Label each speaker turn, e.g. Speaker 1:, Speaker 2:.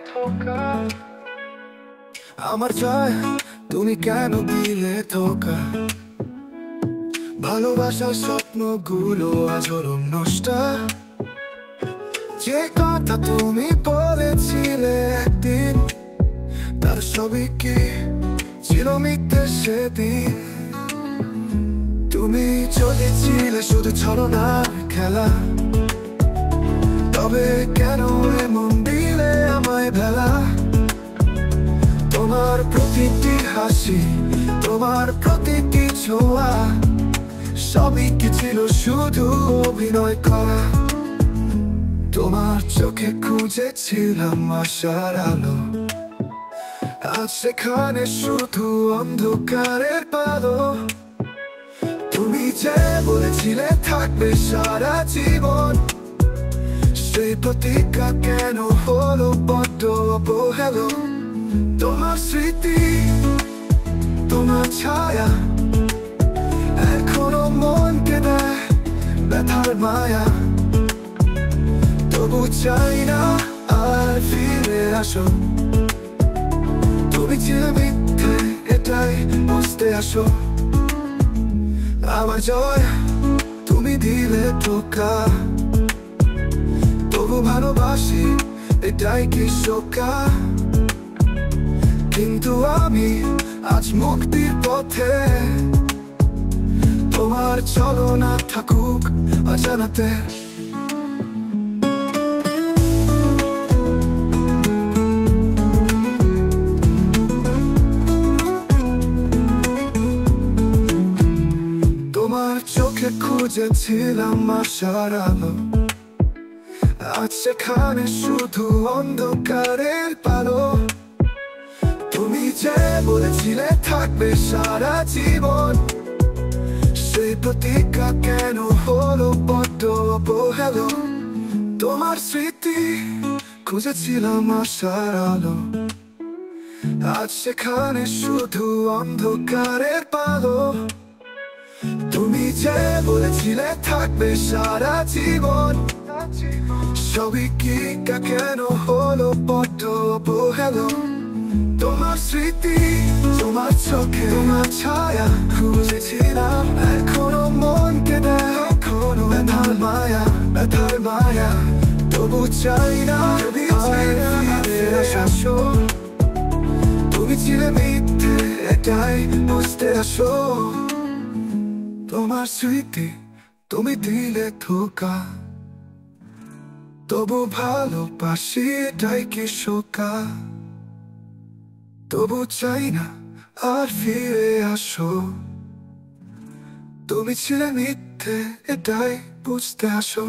Speaker 1: ধোঁকা। আমার জয়, তুমি কেন দিলে ধোঁকা? ভালোবাসার স্বপ্নগুলো আজ হলো নষ্ট। যে কথা তুমি বলেছিলে একদিন, তার সবই কি ছিল মিথ্যে সেদিন। তুমি চলেছিলে শুধু ছলনার খেলা, তবে কেন এমন দিলে আমায় ভেলা? তোমার প্রতিটি হাসি, তোমার প্রতিটি ছোঁয়া, সবই কি ছিল শুধু অভিনয় করা? তোমার চোখে খুঁজেছিলাম আশার আলো, আজ সেখানে শুধু অন্ধকারের আলো। তুমি যে বলেছিলে থাকবে সারা জীবন, সেই প্রতিজ্ঞা কেন হলো বড্ড অবহেলা? তোমার স্মৃতি, তোমার ছায়া এখনো মনকে দেয় ব্যথার মায়া। তবু চাই না আর ফিরে আসো, তুমি ছিলে মিথ্যে এটাই বুঝতে আসো। আমার জয়, তুমি দিলে ধোঁকা। তবু ভালোবাসি এটাই কি শোকা? কিন্তু আমি আজ মুক্তির পথে, তোমার ছলনা থাকুক অজানাতে। তোমার চোখে খুঁজেছিলাম আশার আলো, আজ সেখানে শুধু অন্ধকারের আলো। তুমি যে বলেছিলে থাকবে সারা জীবন, সেই প্রতিজ্ঞা কেন হলো বড্ড অবহেলা? তোমার স্মৃতি খুঁজেছিলাম আশার আলো, আজ সেখানে শুধু অন্ধকারের আলো। তুমি যে বলেছিলে থাকবে সারা জীবন, সবই কি কেন হলো বড্ড অবহেলা? তোমার স্মৃতি, তোমার চোখে তোমার ছায়া খুঁজেছিলাম এখনো মনকে দেয় এখনো ব্যথার মায়া, ব্যথার মায়া। তবু চাই না ফিরে আসো, তুমি ছিলে মিথ্যে এটাই বুঝতে আসো। তোমার স্মৃতি, তুমি দিলে ধোঁকা। তবু ভালোবাসি এটাই কি শোকা? তবু চাই না আর ফিরে আসো, তুমি ছিলে মিথ্যে এটাই বুঝতে আসো।